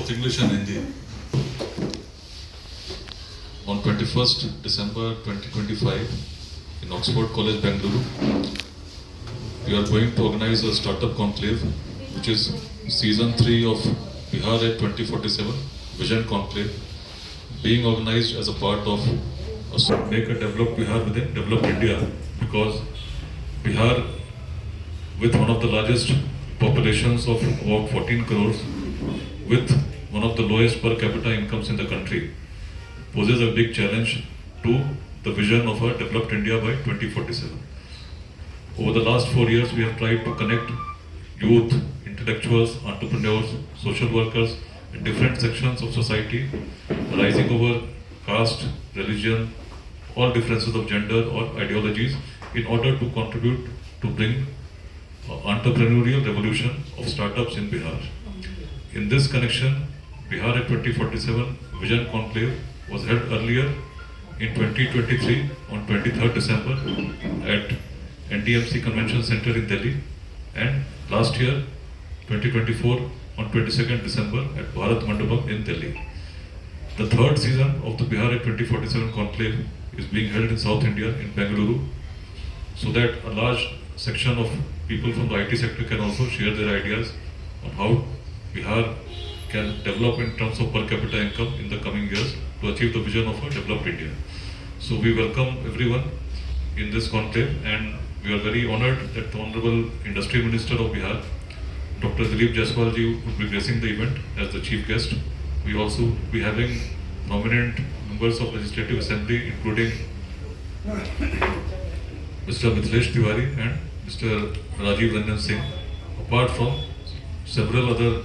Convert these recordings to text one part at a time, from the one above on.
both English and Hindi. On 21st December 2025 in Oxford College, Bangalore, we are going to organize a startup conclave, which is season 3 of Bihar at 2047 Vision Conclave, being organized as a part of Make a Developed Bihar within Developed India, because Bihar, with one of the largest populations of about 14 crores, with one of the lowest per capita incomes in the country, poses a big challenge to the vision of a developed India by 2047. Over the last 4 years, we have tried to connect youth, intellectuals, entrepreneurs, social workers in different sections of society, rising over caste, religion, all differences of gender or ideologies, in order to contribute to bring entrepreneurial revolution of startups in Bihar. In this connection, Bihar at 2047 Vision Conclave was held earlier in 2023 on 23rd December at NDMC Convention Center in Delhi, and last year 2024 on 22nd December at Bharat Mandapam in Delhi. The third season of the Bihar at 2047 Conclave is being held in South India in Bengaluru, so that a large section of people from the IT sector can also share their ideas on how Bihar can develop in terms of per capita income in the coming years to achieve the vision of a developed India. So we welcome everyone in this conclave, and we are very honored that the Honorable Industry Minister of Bihar, Dr. Dilip Jaiswal ji, would be gracing the event as the chief guest. We also be having prominent members of Legislative Assembly, including Mr. Mithilesh Tiwari and Mr. Rajiv Ranjan Singh, apart from several other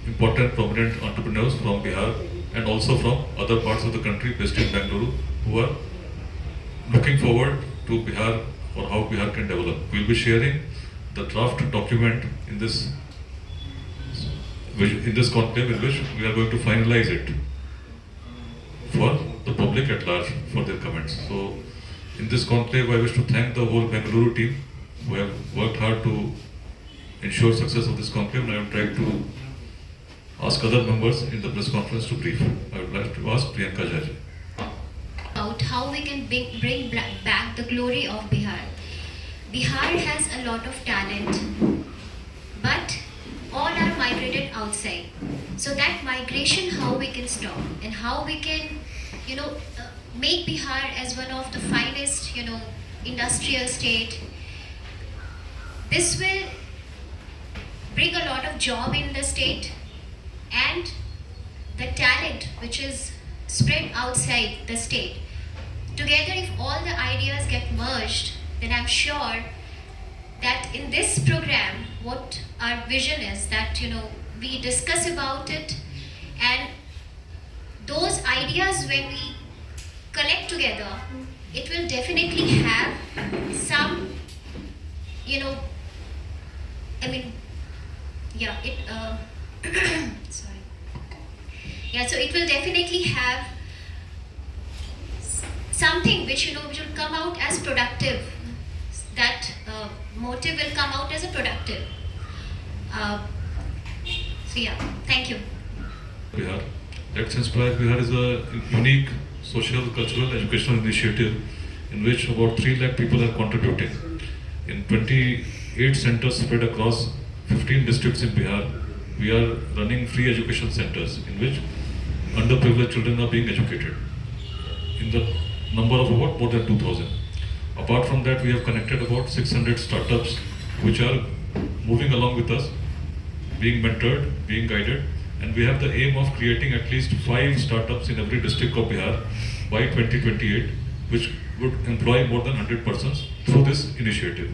important prominent entrepreneurs from Bihar and also from other parts of the country based in Bangalore, who are looking forward to Bihar or how Bihar can develop. We'll be sharing the draft document in this conclave, in which we are going to finalize it for the public at large for their comments. So in this conclave, I wish to thank the whole Bangalore team who have worked hard to ensure success of this conclave, and I am trying to ask other members in the press conference to brief. I would like to ask Priyanka Jha. About how we can bring back the glory of Bihar. Bihar has a lot of talent, but all are migrated outside. So that migration, how we can stop and how we can, make Bihar as one of the finest, industrial state. This will bring a lot of job in the state, and the talent which is spread outside the state. Together, if all the ideas get merged, then I'm sure that in this program, what our vision is that, we discuss about it, and those ideas, when we collect together, it will definitely have some, sorry. Yeah, so it will definitely have something which which will come out as productive. That motive will come out as a productive. So yeah, thank you. Bihar. Let's Inspire Bihar is a unique social, cultural, educational initiative in which about 3 lakh people are contributing. In 28 centers spread across 15 districts in Bihar, we are running free education centers in which underprivileged children are being educated, in the number of about more than 2,000. Apart from that, we have connected about 600 startups which are moving along with us, being mentored, being guided, and we have the aim of creating at least 5 startups in every district of Bihar by 2028, which would employ more than 100 persons through this initiative.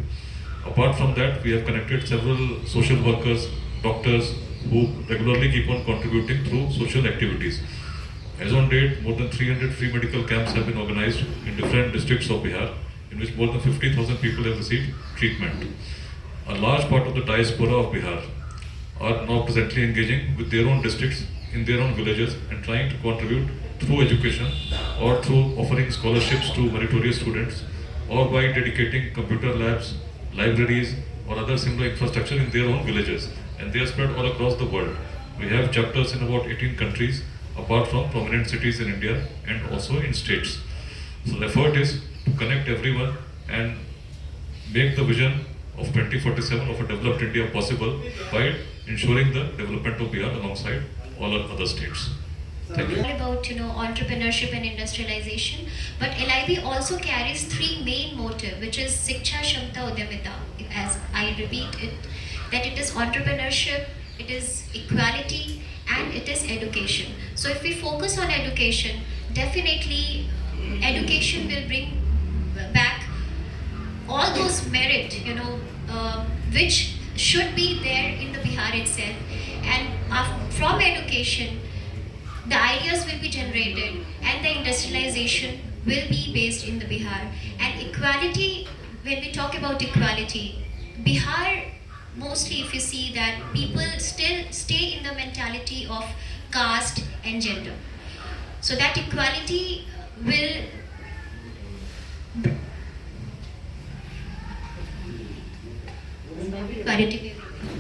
Apart from that, we have connected several social workers, doctors, who regularly keep on contributing through social activities. As on date, more than 300 free medical camps have been organized in different districts of Bihar, in which more than 50,000 people have received treatment. A large part of the diaspora of Bihar are now presently engaging with their own districts, in their own villages, and trying to contribute through education or through offering scholarships to meritorious students, or by dedicating computer labs, libraries, or other similar infrastructure in their own villages. And they are spread all across the world. We have chapters in about 18 countries, apart from prominent cities in India and also in states. So the effort is to connect everyone and make the vision of 2047 of a developed India possible by ensuring the development of Bihar alongside all our other states. Thank you. About entrepreneurship and industrialization, but LIB also carries three main motive, which is Shiksha Shamta Udyamita. As I repeat it, that it is entrepreneurship, it is equality, and it is education. So if we focus on education, definitely education will bring back all those merit, which should be there in the Bihar itself, and from education the ideas will be generated and the industrialization will be based in the Bihar. And equality, when we talk about equality, Bihar, mostly if you see that people still stay in the mentality of caste and gender. So that equality will equality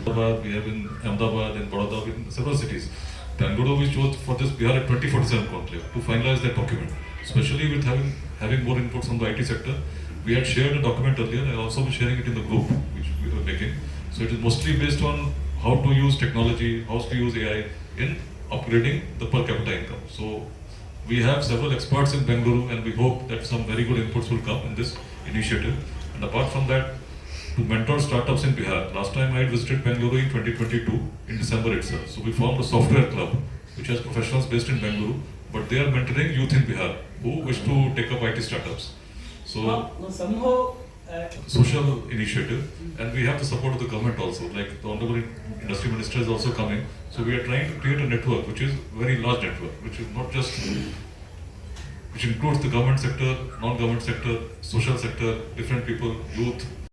will We have in Ahmedabad and Baroda, in several cities. Bangalore, we chose for this Bihar at 2047 conclave to finalize that document, especially with having more inputs on the IT sector. We had shared a document earlier, and also be sharing it in the group which we were making. So it is mostly based on how to use technology, how to use AI in upgrading the per capita income. So we have several experts in Bangalore, and we hope that some very good inputs will come in this initiative. And apart from that, to mentor startups in Bihar. Last time I had visited Bangalore in 2022 in December itself. So we formed a software club which has professionals based in Bangalore, but they are mentoring youth in Bihar who wish to take up IT startups. So somehow social initiative, and we have the support of the government also. Like the Honorable Industry Minister is also coming. So we are trying to create a network which is a very large network, which is not just which includes the government sector, non-government sector, social sector, different people, youth,